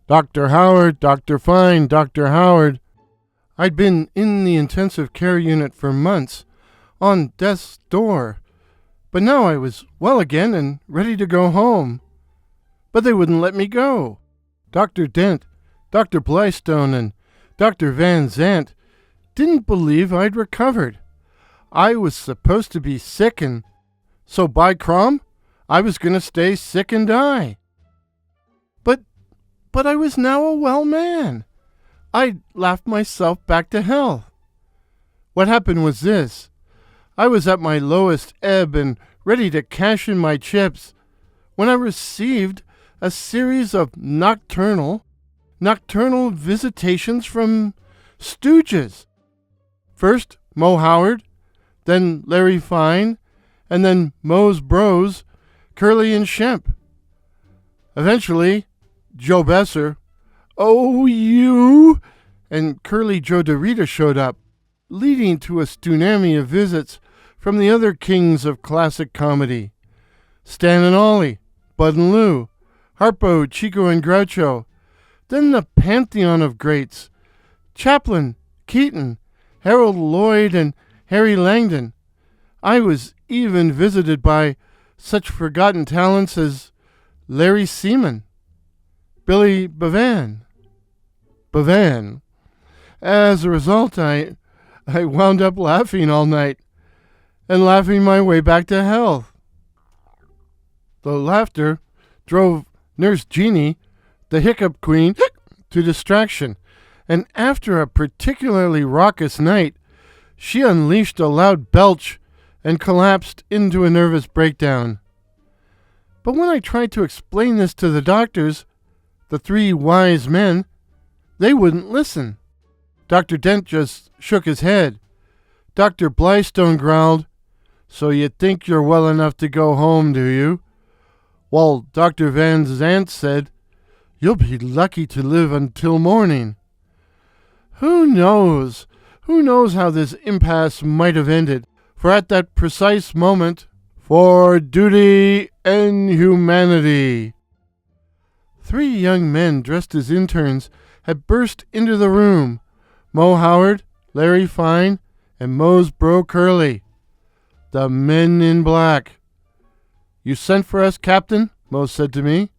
Dr. Howard, Dr. Fine, Dr. Howard. I'd been in the intensive care unit for months, on death's door, but now I was well again and ready to go home. But they wouldn't let me go. Dr. Dent, Dr. Blystone, and Dr. Van Zant didn't believe I'd recovered. I was supposed to be sick, and so by Crom, I was going to stay sick and die. But I was now a well man. I'd laughed myself back to health. What happened was this. I was at my lowest ebb and ready to cash in my chips when I received a series of nocturnal visitations from Stooges. First Moe Howard, then Larry Fine, and then Moe's bros, Curly and Shemp. Eventually, Joe Besser, "Oh, you!" and Curly Joe DeRita showed up, leading to a tsunami of visits from the other kings of classic comedy. Stan and Ollie, Bud and Lou, Harpo, Chico and Groucho, then the pantheon of greats, Chaplin, Keaton, Harold Lloyd, and Harry Langdon. I was even visited by such forgotten talents as Larry Seaman, Billy Bevan. As a result, I wound up laughing all night and laughing my way back to health. The laughter drove Nurse Jeannie, the hiccup queen, to distraction, and after a particularly raucous night, she unleashed a loud belch and collapsed into a nervous breakdown. But when I tried to explain this to the doctors, the three wise men, they wouldn't listen. Dr. Dent just shook his head. Dr. Blystone growled, "So you think you're well enough to go home, do you?" While Dr. Van Zant said, "You'll be lucky to live until morning." Who knows? Who knows how this impasse might have ended? For at that precise moment, for duty and humanity, three young men dressed as interns had burst into the room. Moe Howard, Larry Fine, and Moe's bro Curly. The men in black. "You sent for us, Captain?" Moe said to me.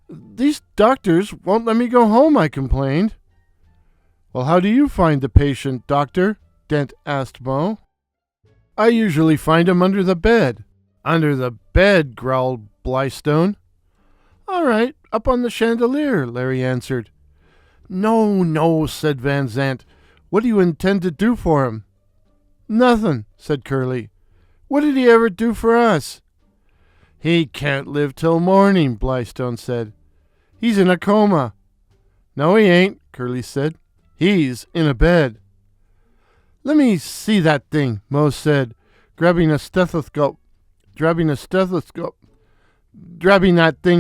"These doctors won't let me go home," I complained. "Well, how do you find the patient, Doctor?" Dent asked Moe. "I usually find him under the bed." "Under the bed," growled Blystone. "All right, up on the chandelier," Larry answered. No, said Van Zant. "What do you intend to do for him?" "Nothing," said Curly. "What did he ever do for us?" "He can't live till morning," Blystone said. "He's in a coma." "No, he ain't," Curly said. "He's in a bed." "Let me see that thing," Moe said, grabbing that thing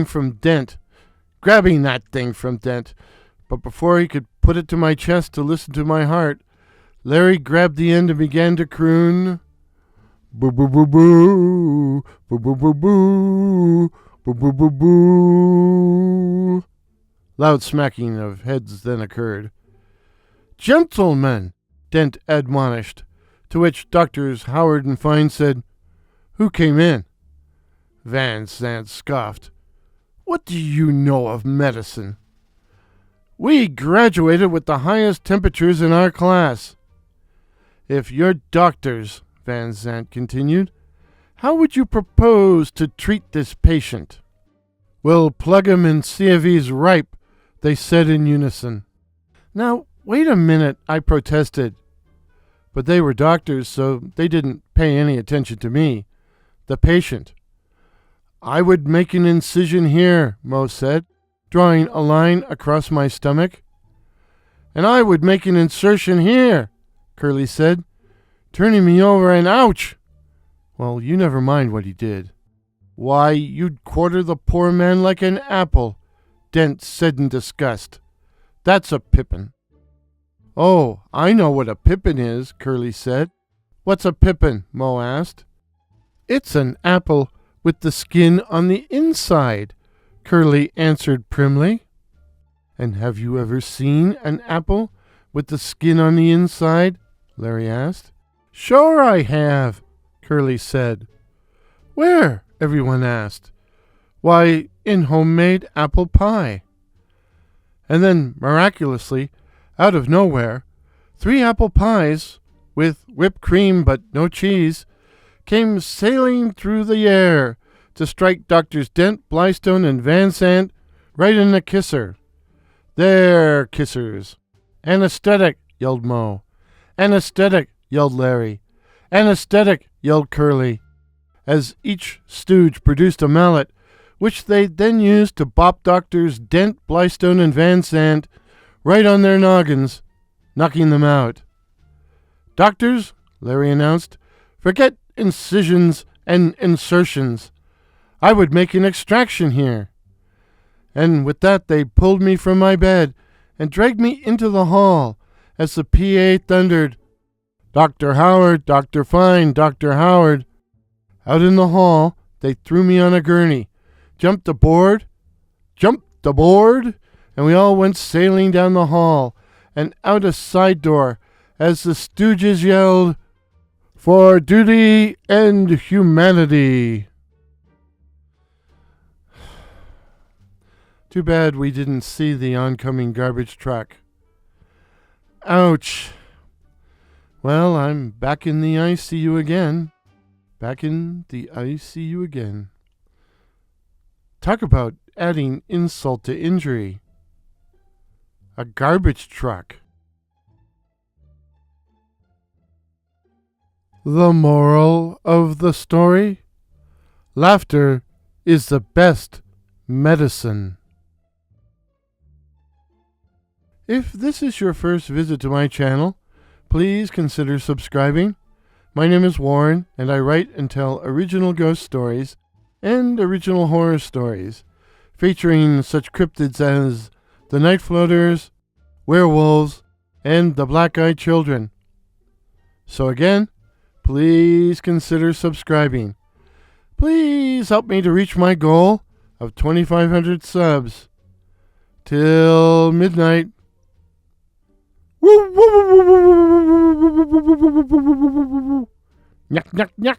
from Dent. But before he could put it to my chest to listen to my heart, Larry grabbed the end and began to croon, "Boo boo boo boo, boo boo boo boo, boo boo boo boo." Loud smacking of heads then occurred. "Gentlemen," Dent admonished, to which Doctors Howard and Fine said, "Who came in?" Van Zant scoffed. "What do you know of medicine?" "We graduated with the highest temperatures in our class." "If you're doctors," Van Zant continued, "how would you propose to treat this patient?" "We'll plug him and see if he's ripe," they said in unison. "Now, wait a minute," I protested. But they were doctors, so they didn't pay any attention to me. The patient. "I would make an incision here," Moe said, drawing a line across my stomach. "And I would make an insertion here," Curly said, turning me over, and ouch! Well, you never mind what he did. "Why, you'd quarter the poor man like an apple," Dent said in disgust. "That's a pippin." "Oh, I know what a pippin is," Curly said. "What's a pippin?" Moe asked. "It's an apple with the skin on the inside," Curly answered primly. And have you ever seen an apple with the skin on the inside? Larry asked. Sure I have, Curly said. Where? Everyone asked. Why, in homemade apple pie. And then, miraculously, out of nowhere, 3 apple pies, with whipped cream but no cheese, came sailing through the air to strike Doctors Dent, Blystone, and Van Sant right in the kisser. They're kissers. Anesthetic, yelled Moe. Anesthetic, yelled Larry. Anesthetic, yelled Curly, as each stooge produced a mallet, which they then used to bop Doctors Dent, Blystone, and Van Sant right on their noggins, knocking them out. Doctors, Larry announced, forget incisions and insertions. I would make an extraction here. And with that they pulled me from my bed and dragged me into the hall as the PA thundered, Dr. Howard, Dr. Fine, Dr. Howard. Out in the hall, they threw me on a gurney, jumped aboard, and we all went sailing down the hall and out a side door as the Stooges yelled, For duty and humanity. Too bad we didn't see the oncoming garbage truck. Ouch. Well, I'm back in the ICU again. Back in the ICU again. Talk about adding insult to injury. A garbage truck. The moral of the story? Laughter is the best medicine. If this is your first visit to my channel, please consider subscribing. My name is Warren, and I write and tell original ghost stories and original horror stories, featuring such cryptids as the Night Floaters, werewolves, and the Black-Eyed Children. So again, please consider subscribing. Please help me to reach my goal of 2,500 subs. Till midnight. Nyuk, nyuk, nyuk.